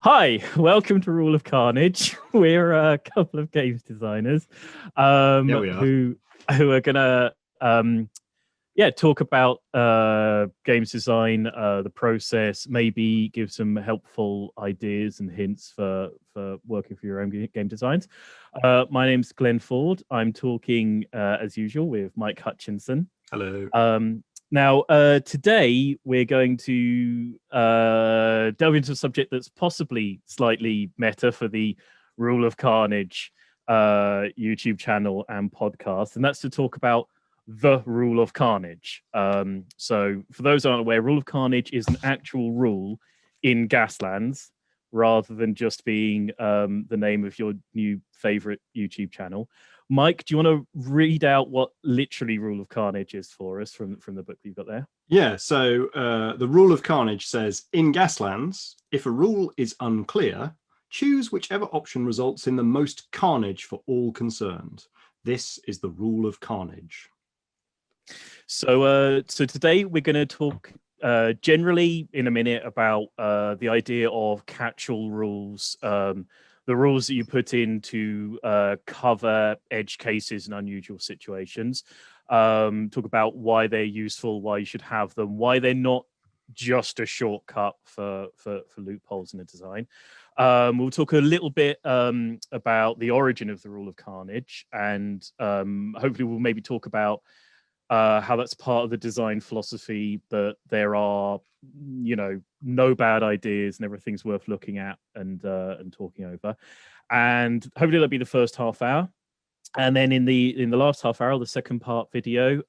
Hi, welcome to Rule of Carnage. We're a couple of games designers Yeah, we are. who are gonna talk about games design, the process, maybe give some helpful ideas and hints for working for your own game designs. My name's Glenn Ford. I'm talking as usual with Mike Hutchinson. Hello. Now, today we're going to delve into a subject that's possibly slightly meta for the Rule of Carnage YouTube channel and podcast, and that's to talk about the Rule of Carnage. So, for those who aren't aware, Rule of Carnage is an actual rule in Gaslands rather than just being the name of your new favorite YouTube channel. Mike, do you want to read out what literally Rule of Carnage is for us from the book that you've got there? Yeah, so the Rule of Carnage says, in Gaslands, if a rule is unclear, choose whichever option results in the most carnage for all concerned. This is the Rule of Carnage. So today we're going to talk generally in a minute about the idea of catch-all rules, the rules that you put in to cover edge cases and unusual situations. Talk about why they're useful, why you should have them, why they're not just a shortcut for loopholes in a design. We'll talk a little bit about the origin of the Rule of Carnage, and hopefully we'll maybe talk about how that's part of the design philosophy, that there are, no bad ideas and everything's worth looking at and talking over. And hopefully that'll be the first half hour. And then in the last half hour, the second part video,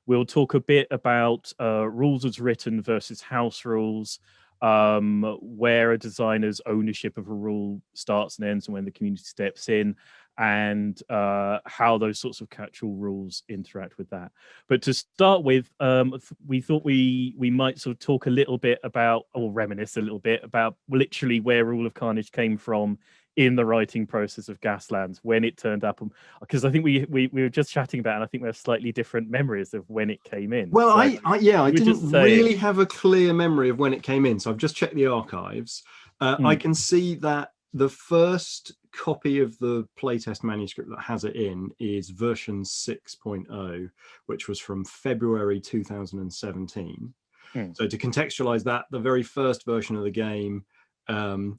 we'll talk a bit about rules as written versus house rules, where a designer's ownership of a rule starts and ends and when the community steps in, and how those sorts of catch-all rules interact with that. But to start with, we thought we might sort of talk a little bit about, or reminisce a little bit about literally where Rule of Carnage came from in the writing process of Gaslands, when it turned up, because I think we were just chatting about it, and I think we have slightly different memories of when it came in. Well, so I didn't really have a clear memory of when it came in, so I've just checked the archives. I can see that the first copy of the playtest manuscript that has it in is version 6.0, which was from February 2017. So to contextualize that, the very first version of the game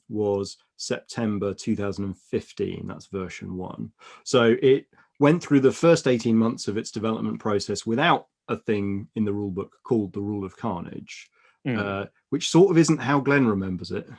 was September 2015. That's version 1. So it went through the first 18 months of its development process without a thing in the rulebook called the Rule of Carnage, which sort of isn't how Glenn remembers it.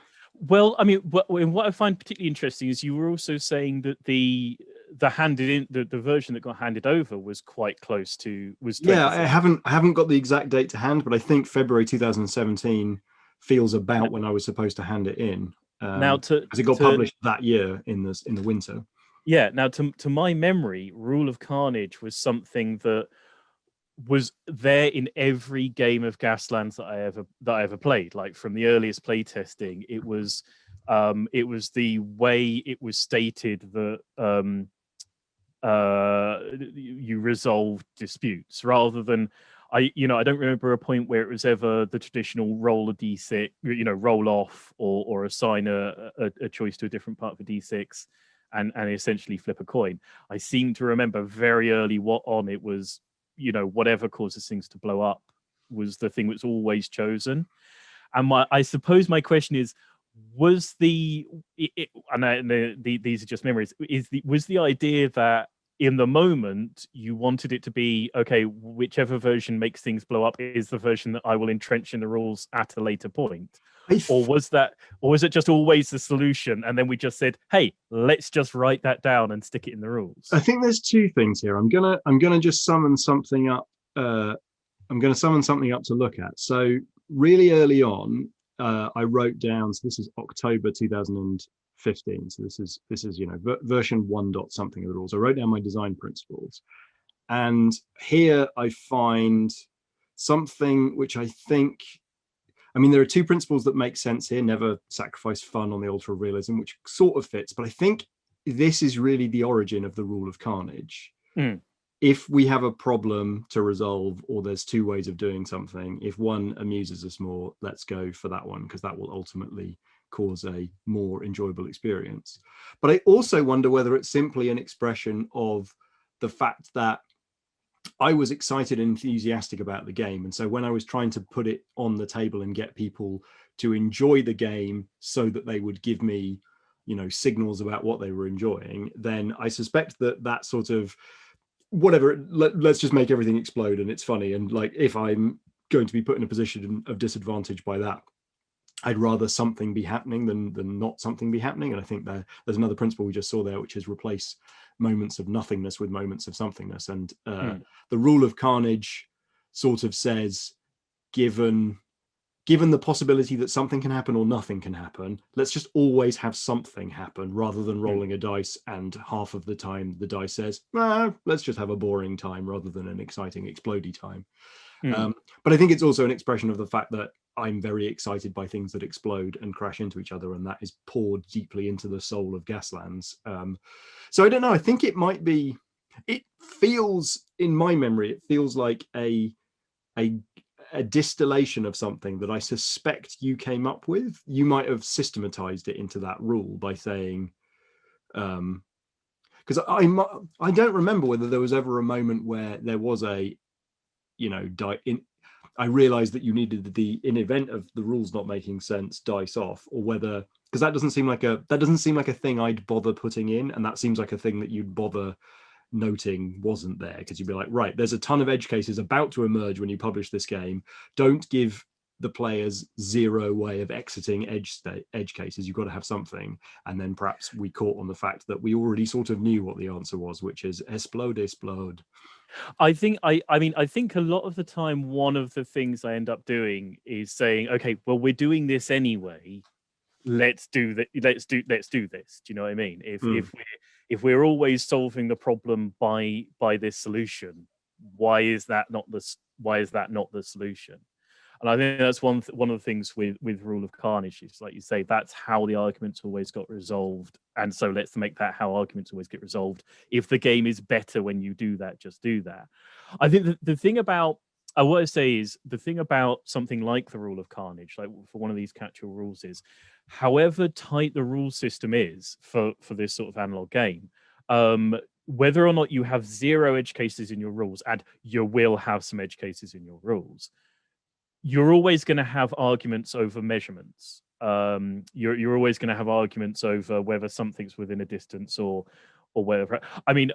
Well, I mean, what I find particularly interesting is you were also saying that the version that got handed over was quite close to Yeah, I haven't got the exact date to hand, but I think February 2017 feels about when I was supposed to hand it in. Now, because it got published that year in the winter. Yeah. Now, to my memory, Rule of Carnage was something that was there in every game of Gaslands that I ever played. Like from the earliest playtesting, it was the way it was stated that you resolved disputes, rather than I don't remember a point where it was ever the traditional roll a d6, roll off or assign a choice to a different part of a d6 and essentially flip a coin. I seem to remember very early it was, whatever causes things to blow up was the thing that's always chosen. And I suppose my question is, was these are just memories, was the idea that in the moment you wanted it to be, okay, whichever version makes things blow up is the version that I will entrench in the rules at a later point? Or was it just always the solution, and then we just said, hey, let's just write that down and stick it in the rules? I think there's two things here. I'm gonna just summon something up. I'm gonna summon something up to look at. So really early on, I wrote down. So this is October 2015. So this is version 1 dot something of the rules. I wrote down my design principles, and here I find something which I think. I mean, there are two principles that make sense here. Never sacrifice fun on the altar of realism, which sort of fits. But I think this is really the origin of the Rule of Carnage. If we have a problem to resolve, or there's two ways of doing something, if one amuses us more, let's go for that one, because that will ultimately cause a more enjoyable experience. But I also wonder whether it's simply an expression of the fact that I was excited and enthusiastic about the game. And so when I was trying to put it on the table and get people to enjoy the game so that they would give me, signals about what they were enjoying, then I suspect that sort of whatever, let's just make everything explode and it's funny. And like, if I'm going to be put in a position of disadvantage by that, I'd rather something be happening than not something be happening. And I think there's another principle we just saw there, which is replace moments of nothingness with moments of somethingness. And the rule of Carnage sort of says, given the possibility that something can happen or nothing can happen, let's just always have something happen rather than rolling a dice and half of the time the dice says, let's just have a boring time rather than an exciting explodey time. But I think it's also an expression of the fact that I'm very excited by things that explode and crash into each other, and that is poured deeply into the soul of Gaslands. So I don't know. I think it might be. It feels, in my memory, it feels like a distillation of something that I suspect you came up with. You might have systematized it into that rule by saying, because I don't remember whether there was ever a moment where there was a, I realized that you needed in event of the rules not making sense, dice off, or whether, because that doesn't seem like a thing I'd bother putting in, and that seems like a thing that you'd bother noting wasn't there, because you'd be like, right, there's a ton of edge cases about to emerge when you publish this game. Don't give the players zero way of exiting edge cases. You've got to have something. And then perhaps we caught on the fact that we already sort of knew what the answer was, which is explode. I think I think a lot of the time one of the things I end up doing is saying, okay, well, we're doing this anyway. Let's do that. Let's do this. Do you know what I mean? If we're always solving the problem by this solution, why is that not the solution? And I think that's one of the things with Rule of Carnage is, like you say, that's how the arguments always got resolved. And so let's make that how arguments always get resolved. If the game is better when you do that, just do that. I think the thing about what I say is the thing about something like the Rule of Carnage, like for one of these catch-all rules, is however tight the rule system is for this sort of analog game, whether or not you have 0 edge cases in your rules, and you will have some edge cases in your rules, you're always going to have arguments over measurements. You're always going to have arguments over whether something's within a distance or whatever. I mean,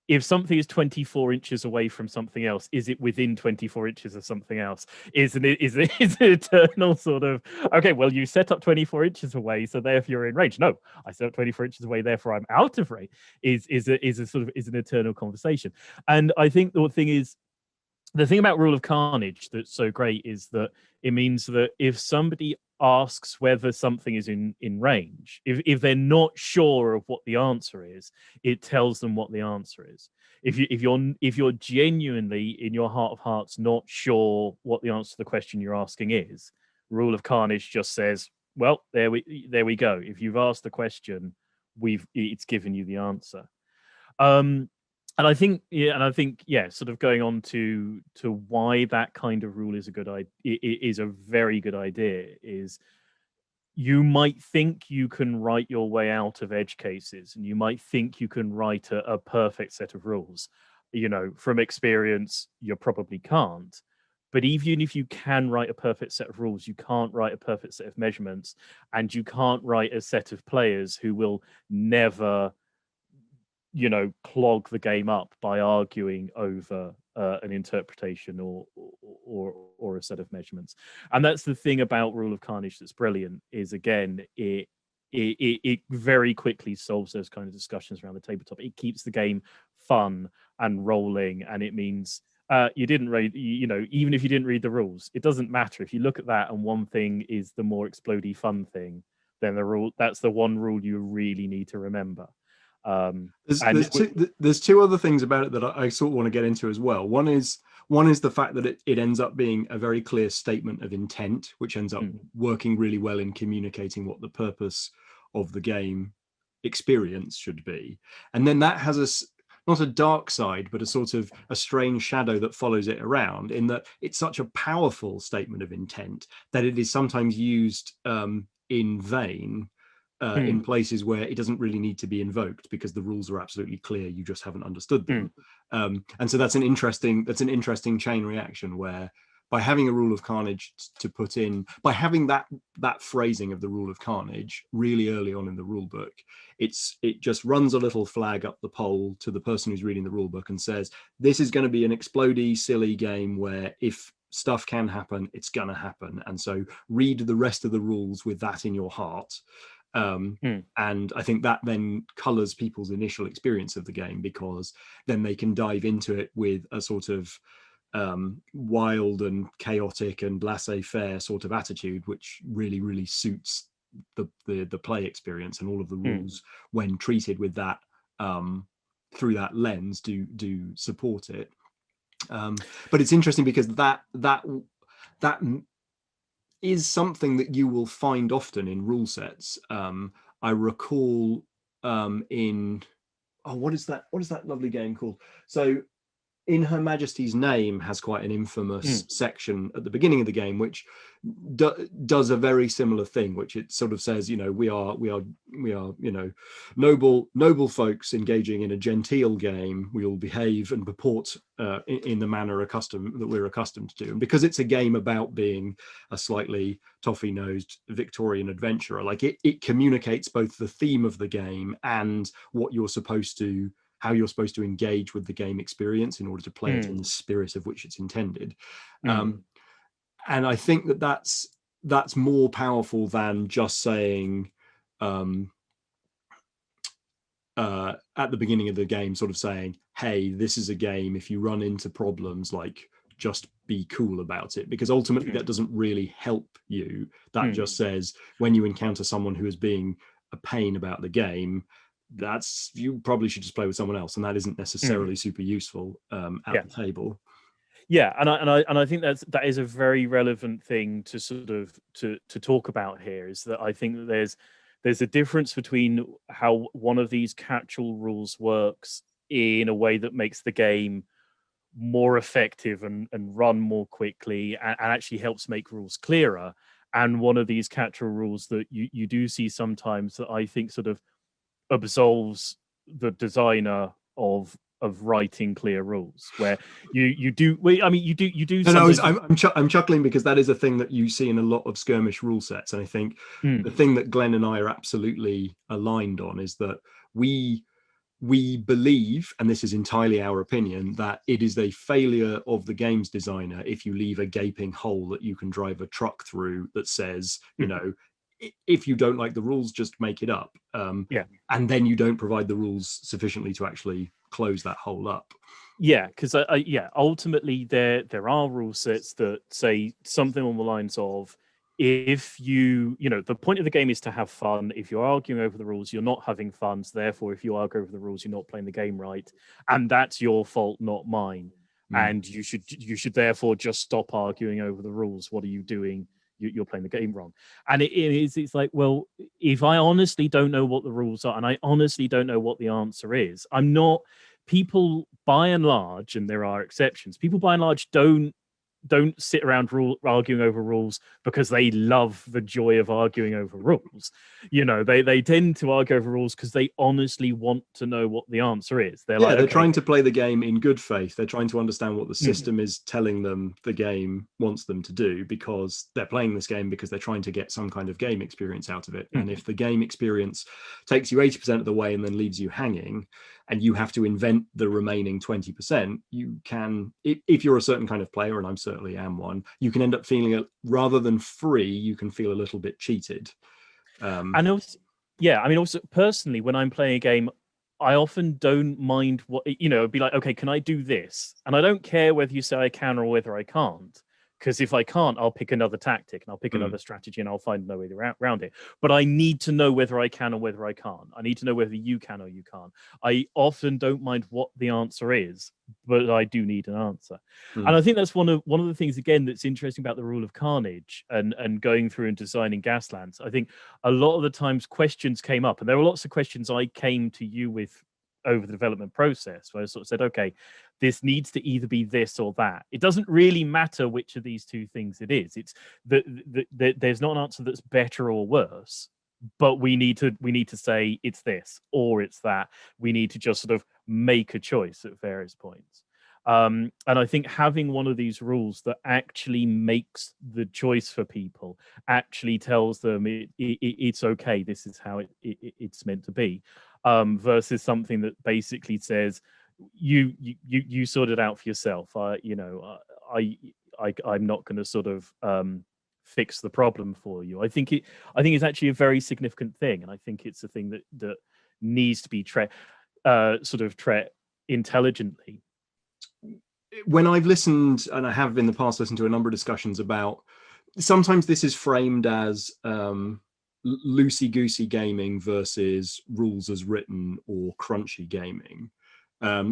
if something is 24 inches away from something else, is it within 24 inches of something else? Is an eternal sort of, okay, well, you set up 24 inches away, so therefore you're in range. No, I set up 24 inches away, therefore I'm out of range, is an eternal conversation. And I think the thing about Rule of Carnage that's so great is that it means that if somebody asks whether something is in range, if they're not sure of what the answer is, it tells them what the answer is. If you're genuinely in your heart of hearts not sure what the answer to the question you're asking is, Rule of Carnage just says, well, there we go. If you've asked the question, it's given you the answer. And I think, sort of going on to why that kind of rule is is a very good idea, is you might think you can write your way out of edge cases, and you might think you can write a perfect set of rules. From experience, you probably can't. But even if you can write a perfect set of rules, you can't write a perfect set of measurements, and you can't write a set of players who will never clog the game up by arguing over an interpretation or a set of measurements. And that's the thing about Rule of Carnage that's brilliant, is again, it very quickly solves those kind of discussions around the tabletop. It keeps the game fun and rolling, and it means you didn't read, even if you didn't read the rules, it doesn't matter. If you look at that and one thing is the more explodey fun thing, then that's the one rule you really need to remember. There's two other things about it that I sort of want to get into as well. One is the fact that it ends up being a very clear statement of intent, which ends up working really well in communicating what the purpose of the game experience should be. And then that has not a dark side, but a sort of a strange shadow that follows it around, in that it's such a powerful statement of intent that it is sometimes used in vain in places where it doesn't really need to be invoked because the rules are absolutely clear. You just haven't understood them. And so that's an interesting chain reaction where, by having a rule of carnage to put in, by having that phrasing of the rule of carnage really early on in the rule book, it just runs a little flag up the pole to the person who's reading the rule book and says, this is going to be an explodey, silly game where if stuff can happen, it's going to happen. And so read the rest of the rules with that in your heart. And I think that then colors people's initial experience of the game, because then they can dive into it with a sort of wild and chaotic and laissez-faire sort of attitude, which really suits the play experience, and all of the rules when treated with that through that lens do support it. But it's interesting because that is something that you will find often in rule sets. I recall in what is that lovely game called? So In Her Majesty's Name has quite an infamous section at the beginning of the game, which does a very similar thing, which it sort of says, we are noble folks engaging in a genteel game. We will behave and purport in the manner that we're accustomed to. And because it's a game about being a slightly toffee-nosed Victorian adventurer, like it communicates both the theme of the game and how you're supposed to engage with the game experience in order to play it in the spirit of which it's intended. And I think that's more powerful than just saying at the beginning of the game, sort of saying, hey, this is a game, if you run into problems, like, just be cool about it, because ultimately that doesn't really help you. That just says, when you encounter someone who is being a pain about the game, you probably should just play with someone else, and that isn't necessarily super useful at the table. Yeah, and I think that is a very relevant thing to sort of to talk about here, is that I think that there's a difference between how one of these catch-all rules works in a way that makes the game more effective and run more quickly and actually helps make rules clearer, and one of these catch-all rules that you do see sometimes that I think sort of absolves the designer of writing clear rules, where you do I'm chuckling because that is a thing that you see in a lot of skirmish rule sets, and I think the thing that Glenn and I are absolutely aligned on is that we believe, and this is entirely our opinion, that it is a failure of the games designer if you leave a gaping hole that you can drive a truck through that says, if you don't like the rules, just make it up. And then you don't provide the rules sufficiently to actually close that hole up. Yeah, because ultimately there are rule sets that say something on the lines of, if the point of the game is to have fun. If you're arguing over the rules, you're not having fun. So therefore, if you argue over the rules, you're not playing the game right, and that's your fault, not mine. And you should therefore just stop arguing over the rules. What are you doing? You're playing the game wrong. And it's like, well, if I honestly don't know what the rules are, and I honestly don't know what the answer is, people by and large, and there are exceptions, people by and large don't sit around arguing over rules because they love the joy of arguing over rules. They tend to argue over rules because they honestly want to know what the answer is. They're trying to play the game in good faith. They're trying to understand what the system is telling them the game wants them to do, because they're playing this game because they're trying to get some kind of game experience out of it. And if the game experience takes you 80% of the way and then leaves you hanging, and you have to invent the remaining 20%, you can, if you're a certain kind of player, and I certainly am one, you can end up feeling, rather than free, you can feel a little bit cheated. And also personally, when I'm playing a game, I often don't mind what, be like, okay, can I do this? And I don't care whether you say I can or whether I can't. Because if I can't, I'll pick another tactic and I'll pick another strategy and I'll find no way around it. But I need to know whether I can or whether I can't. I need to know whether you can or you can't. I often don't mind what the answer is, but I do need an answer. And I think that's one of the things, again, that's interesting about the rule of carnage and going through and designing Gaslands. I think a lot of the times questions came up, and there were lots of questions I came to you with over the development process, where I sort of said, okay, this needs to either be this or that. It doesn't really matter which of these two things it is. It's there's not an answer that's better or worse, but we need to say it's this or it's that. We need to just sort of make a choice at various points. And I think having one of these rules that actually makes the choice for people, actually tells them it's okay, this is how it's meant to be, versus something that basically says you sort it out for yourself. I'm not going to sort of fix the problem for you. I think it's actually a very significant thing, and I think it's a thing that needs to be sort of treated intelligently. When I've listened, and I have in the past listened to a number of discussions about, sometimes this is framed as loosey-goosey gaming versus rules as written or crunchy gaming,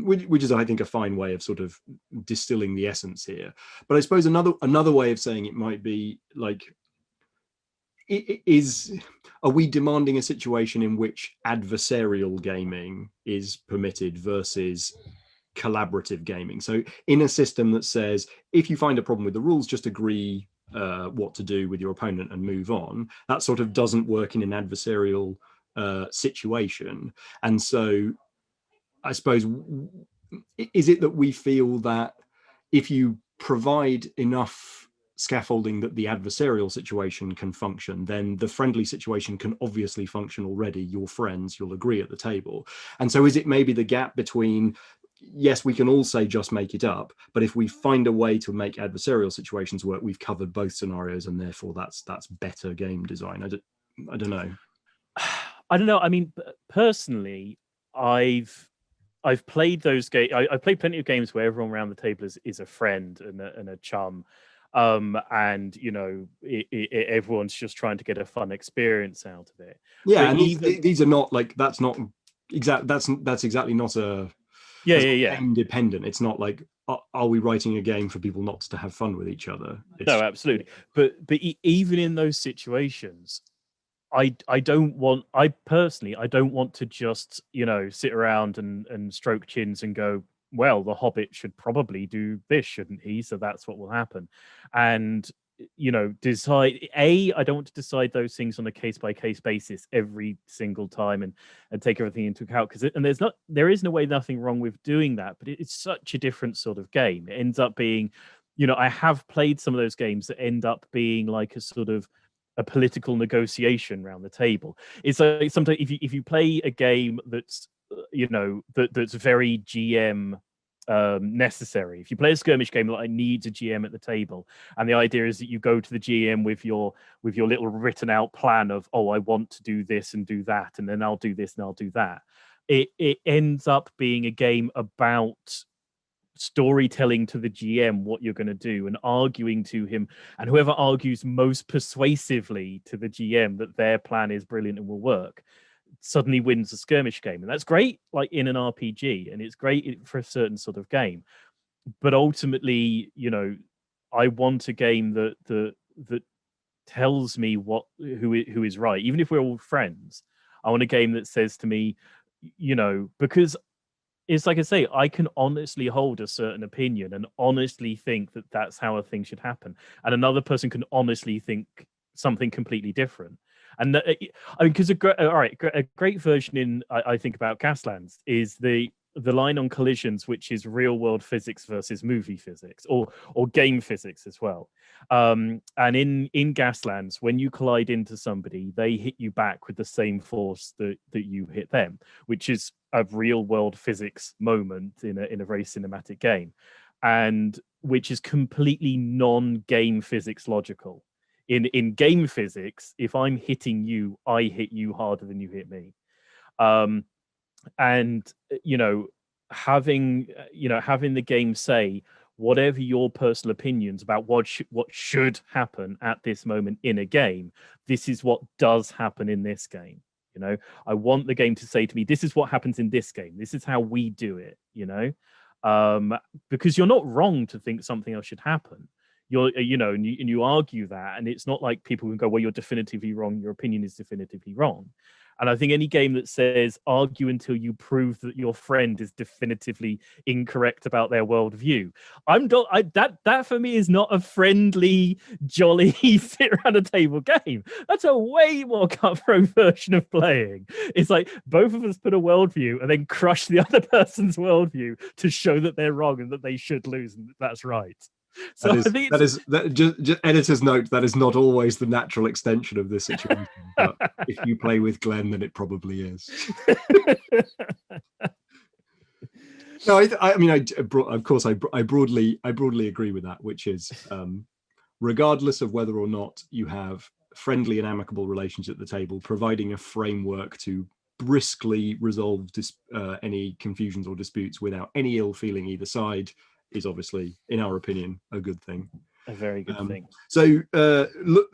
which is, I think, a fine way of sort of distilling the essence here. But I suppose another way of saying it might be like, are we demanding a situation in which adversarial gaming is permitted versus collaborative gaming? So in a system that says, if you find a problem with the rules, just agree what to do with your opponent and move on, that sort of doesn't work in an adversarial situation. And so I suppose, is it that we feel that if you provide enough scaffolding that the adversarial situation can function, then the friendly situation can obviously function already? You're friends, you'll agree at the table. And so is it maybe the gap between, yes, we can all say just make it up, but if we find a way to make adversarial situations work, we've covered both scenarios, and therefore that's better game design? I don't know. I don't know. I mean, personally, I've played those games. I've played plenty of games where everyone around the table is a friend and a chum, and everyone's just trying to get a fun experience out of it. Yeah, and these are not like, that's not exact. That's exactly not a game dependent. It's not like, are we writing a game for people not to have fun with each other? No, absolutely. But even in those situations, I personally don't want to just sit around and stroke chins and go, well, the Hobbit should probably do this, shouldn't he? So that's what will happen. And decide, I don't want to decide those things on a case-by-case basis every single time and take everything into account, because there is no way, nothing wrong with doing that, but it's such a different sort of game. It ends up being, I have played some of those games that end up being like a sort of a political negotiation around the table. It's like, sometimes if you play a game that's that's very GM necessary, if you play a skirmish game that needs a GM at the table, and the idea is that you go to the GM with your little written out plan of, oh, I want to do this and do that, and then I'll do this and I'll do that, it ends up being a game about storytelling to the GM what you're going to do and arguing to him, and whoever argues most persuasively to the GM that their plan is brilliant and will work suddenly wins the skirmish game. And that's great, like in an RPG, and it's great for a certain sort of game. But ultimately, I want a game that tells me who is right, even if we're all friends. I want a game that says to me, because it's like I say, I can honestly hold a certain opinion and honestly think that that's how a thing should happen, and another person can honestly think something completely different. And I mean, because a great version in I think about Gaslands is the line on collisions, which is real world physics versus movie physics, or game physics as well. And in Gaslands, when you collide into somebody, they hit you back with the same force that you hit them, which is a real world physics moment in a very cinematic game, and which is completely non-game physics logical. In game physics, if I'm hitting you, I hit you harder than you hit me. And having the game say whatever your personal opinions about what should happen at this moment in a game, this is what does happen in this game. I want the game to say to me, this is what happens in this game, this is how we do it. Because you're not wrong to think something else should happen. And you argue that, and it's not like people can go, well, you're definitively wrong, your opinion is definitively wrong. And I think any game that says argue until you prove that your friend is definitively incorrect about their worldview, that for me is not a friendly, jolly sit around a table game. That's a way more cutthroat version of playing. It's like both of us put a worldview and then crush the other person's worldview to show that they're wrong and that they should lose and that's right. So I think just editor's note, that is not always the natural extension of this situation. But if you play with Glenn, then it probably is. No, I mean, of course, I broadly agree with that, which is regardless of whether or not you have friendly and amicable relations at the table, providing a framework to briskly resolve any confusions or disputes without any ill feeling either side is obviously, in our opinion, a good thing. A very good thing. So look,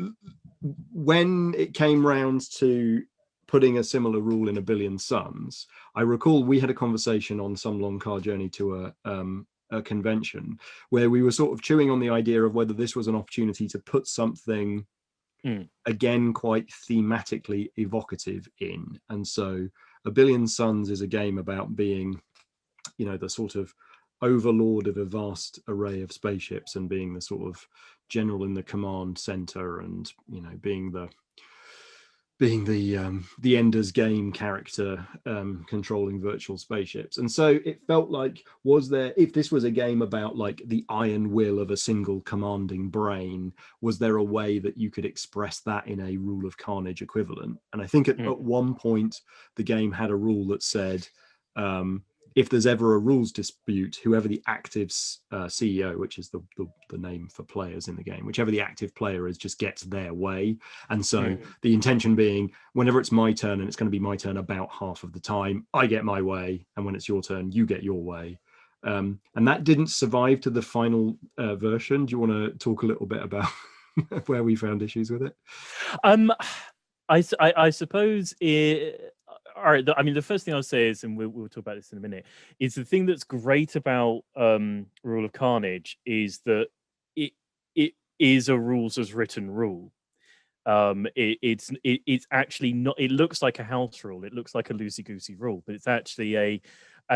when it came round to putting a similar rule in A Billion Suns, I recall we had a conversation on some long car journey to a convention where we were sort of chewing on the idea of whether this was an opportunity to put something again quite thematically evocative in. And so A Billion Suns is a game about being, you know, the sort of overlord of a vast array of spaceships and being the sort of general in the command center, and, you know, being the Ender's Game character, controlling virtual spaceships. And so it felt like, if this was a game about like the iron will of a single commanding brain, was there a way that you could express that in a Rule of Carnage equivalent? And I think at one point the game had a rule that said, if there's ever a rules dispute, whoever the active CEO, which is the name for players in the game, whichever the active player is, just gets their way. And so the intention being, whenever it's my turn, and it's going to be my turn about half of the time, I get my way, and when it's your turn, you get your way. And that didn't survive to the final version. Do you want to talk a little bit about where we found issues with it? I suppose all right. I mean, the first thing I'll say is, and we'll talk about this in a minute, is the thing that's great about Rule of Carnage is that it is a rules as written rule. It's actually not. It looks like a house rule. It looks like a loosey goosey rule, but it's actually a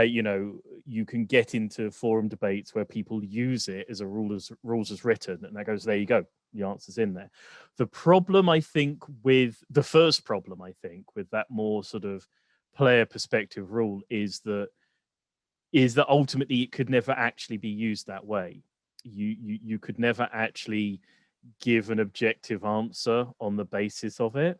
you know, you can get into forum debates where people use it as a rules as written, and that goes, there you go, the answer's in there. The problem, I think, with that more sort of player perspective rule is that ultimately it could never actually be used that way. You could never actually give an objective answer on the basis of it.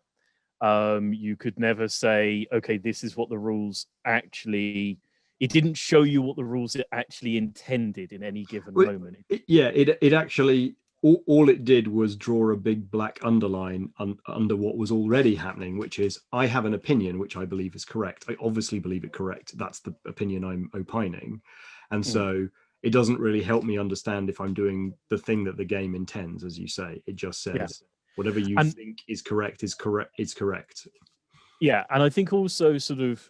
You could never say, okay, this is what the rules actually. It didn't show you what the rules actually intended in any given moment. It actually, all it did was draw a big black underline under what was already happening, which is, I have an opinion which I believe is correct. I obviously believe it correct. That's the opinion I'm opining. And so it doesn't really help me understand if I'm doing the thing that the game intends, as you say. It just says whatever you think is correct is correct. Yeah, and I think also sort of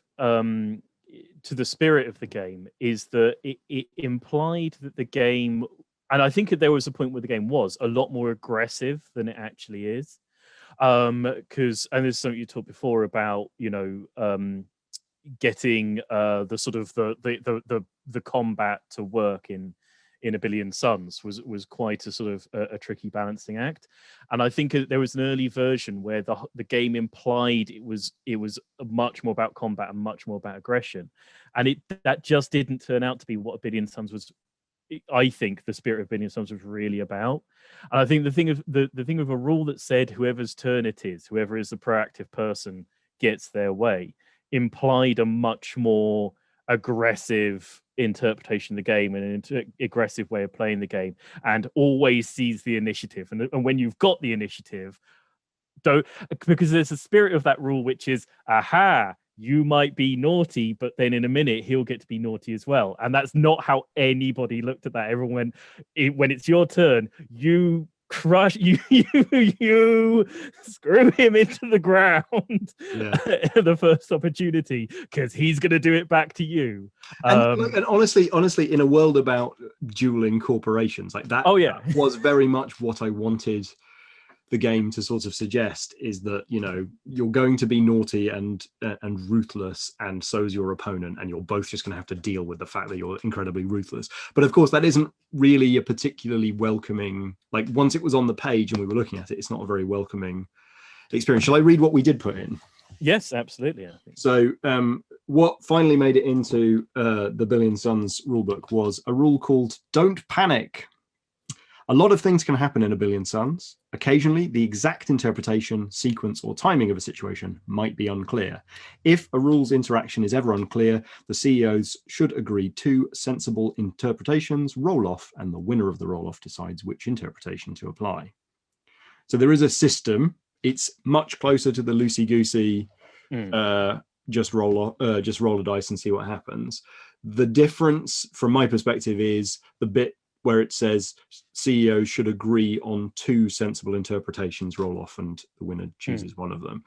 to the spirit of the game is that it implied that the game, and I think there was a point where the game was a lot more aggressive than it actually is. Because, and there's something you talked before about, you know, getting the sort of the combat to work in A Billion Suns was quite a sort of a tricky balancing act. And I think there was an early version where the game implied it was much more about combat and much more about aggression, and that just didn't turn out to be what A Billion Suns was. I think the spirit of A Billion Suns was really about. And I think the thing of a rule that said whoever's turn it is, whoever is the proactive person gets their way, implied a much more aggressive interpretation of the game and an aggressive way of playing the game, and always sees the initiative. And when you've got the initiative, because there's a spirit of that rule, which is, aha, you might be naughty, but then in a minute he'll get to be naughty as well. And that's not how anybody looked at that. Everyone went, when it's your turn, you crush you screw him into the ground at the first opportunity, because he's going to do it back to you. And honestly, in a world about dueling corporations like that, that was very much what I wanted the game to sort of suggest is that, you know, you're going to be naughty and ruthless, and so's your opponent, and you're both just going to have to deal with the fact that you're incredibly ruthless. But of course, that isn't really a particularly welcoming, like, once it was on the page and we were looking at it, it's not a very welcoming experience. Shall I read what we did put in? Yes, absolutely. I think. So what finally made it into the Billion Suns rulebook was a rule called Don't Panic. A lot of things can happen in A Billion Suns. Occasionally, the exact interpretation, sequence, or timing of a situation might be unclear. If a rule's interaction is ever unclear, the CEOs should agree to sensible interpretations, roll off, and the winner of the roll off decides which interpretation to apply. So there is a system. It's much closer to the loosey-goosey, just roll a dice and see what happens. The difference, from my perspective, is the bit where it says CEOs should agree on 2 sensible interpretations, roll off, and the winner chooses one of them.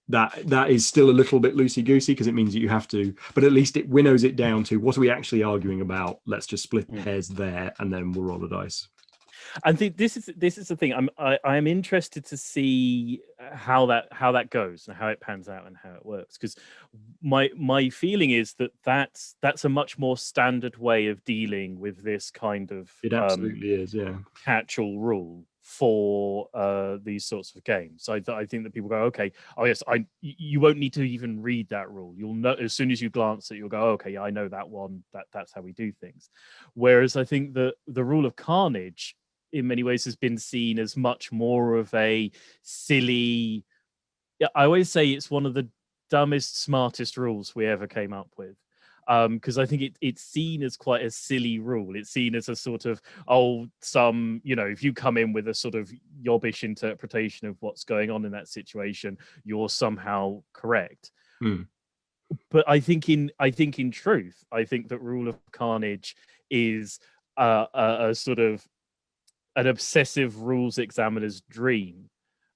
That is still a little bit loosey-goosey because it means that you have to, but at least it winnows it down to what are we actually arguing about? Let's just split hairs there, and then we'll roll a dice. I think this is the thing. I'm interested to see how that goes and how it pans out and how it works, because my feeling is that that's a much more standard way of dealing with this kind of It absolutely is, yeah, catch-all rule for these sorts of games. I think that people go, okay, oh yes, you won't need to even read that rule. You'll know as soon as you glance at it, you'll go, okay, yeah, I know that one. That's how we do things. Whereas I think that the rule of Carnage, in many ways, has been seen as much more of a silly. Yeah, I always say it's one of the dumbest, smartest rules we ever came up with. Because I think it's seen as quite a silly rule. It's seen as a sort of, if you come in with a sort of yobbish interpretation of what's going on in that situation, you're somehow correct. But I think in truth, I think that Rule of Carnage is a sort of an obsessive rules examiner's dream,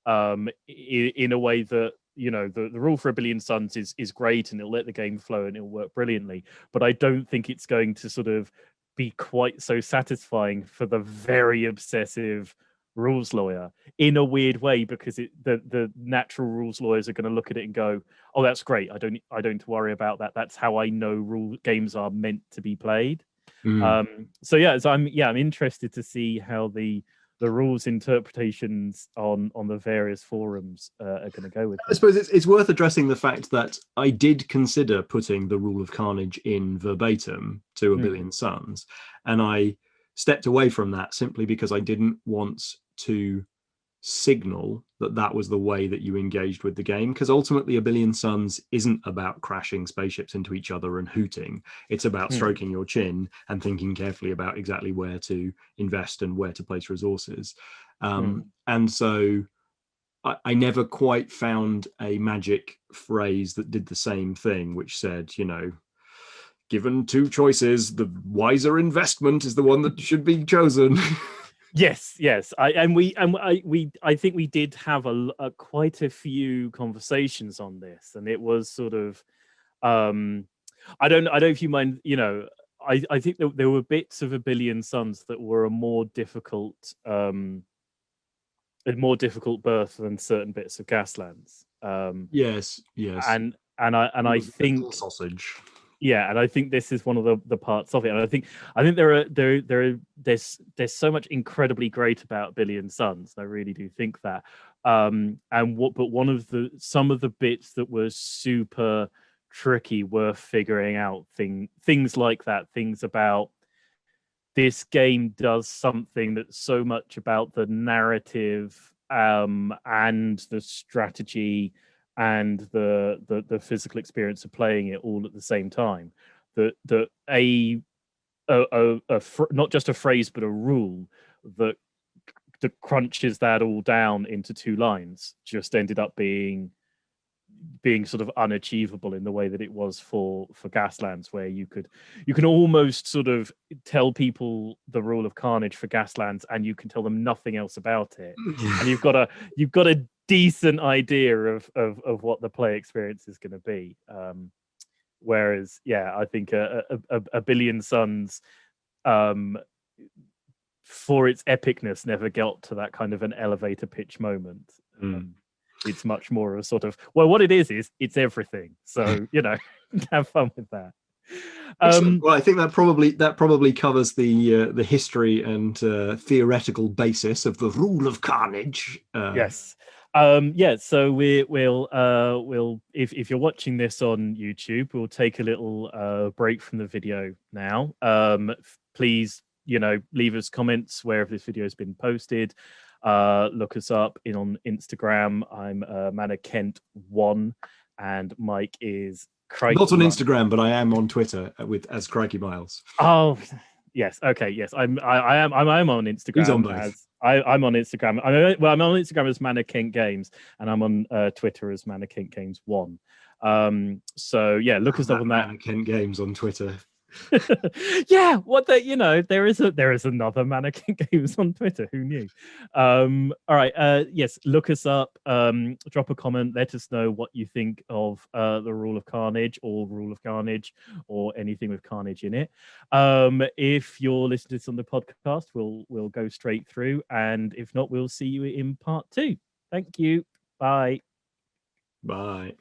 in a way that, you know, the rule for A Billion Suns is great, and it'll let the game flow and it'll work brilliantly, but I don't think it's going to sort of be quite so satisfying for the very obsessive rules lawyer, in a weird way, because the natural rules lawyers are going to look at it and go, oh, that's great, I don't need to worry about that. That's how I know rule games are meant to be played. So I'm interested to see how the rules interpretations on the various forums are going to go with that. I suppose it's worth addressing the fact that I did consider putting the Rule of Carnage in verbatim to A Billion Suns, and I stepped away from that simply because I didn't want to signal that was the way that you engaged with the game, because ultimately A Billion Suns isn't about crashing spaceships into each other and hooting. It's about stroking your chin and thinking carefully about exactly where to invest and where to place resources. And so I never quite found a magic phrase that did the same thing, which said, you know, given 2 choices, the wiser investment is the one that should be chosen. Yes. I think we did have quite a few conversations on this, and it was sort of, I don't know if you mind, you know, I think there were bits of A Billion Suns that were a more difficult birth than certain bits of Gaslands. Yes. And I think sausage. Yeah, and I think this is one of the parts of it. And I think there's so much incredibly great about Billion Suns. I really do think that. But some of the bits that were super tricky were figuring out things like that. Things about this game does something that's so much about the narrative, and the strategy and the physical experience of playing it all at the same time, that not just a phrase but a rule that crunches that all down into 2 lines just ended up being sort of unachievable in the way that it was for Gaslands, where you can almost sort of tell people the Rule of Carnage for Gaslands and you can tell them nothing else about it, and you've got a decent idea of what the play experience is going to be. Whereas I think a Billion Suns for its epicness, never got to that kind of an elevator pitch moment. It's much more of a sort of, well, what it is it's everything. So, you know, have fun with that. Well, I think that probably covers the history and theoretical basis of the rule of Carnage. Yes. So we'll if you're watching this on YouTube, we'll take a little break from the video now. Please, you know, leave us comments wherever this video has been posted. Look us up on Instagram. I'm Manakent1, and Mike is Crikey. Not on Instagram, but I am on Twitter as Crikey Miles. Oh, yes. Okay. Yes, I'm on Instagram. He's on both. I'm on Instagram. I'm on Instagram as Manakent Games, and I'm on Twitter as Manakent Games 1. So yeah, look us up on that. Manakent Games on Twitter. Yeah, there is another Manakent Games on Twitter. Who knew? All right. Yes, look us up. Drop a comment. Let us know what you think of the Rule of Carnage or Rule of Carnage or anything with Carnage in it. If you're listening to this on the podcast, we'll go straight through, and if not, we'll see you in part 2. Thank you. Bye. Bye.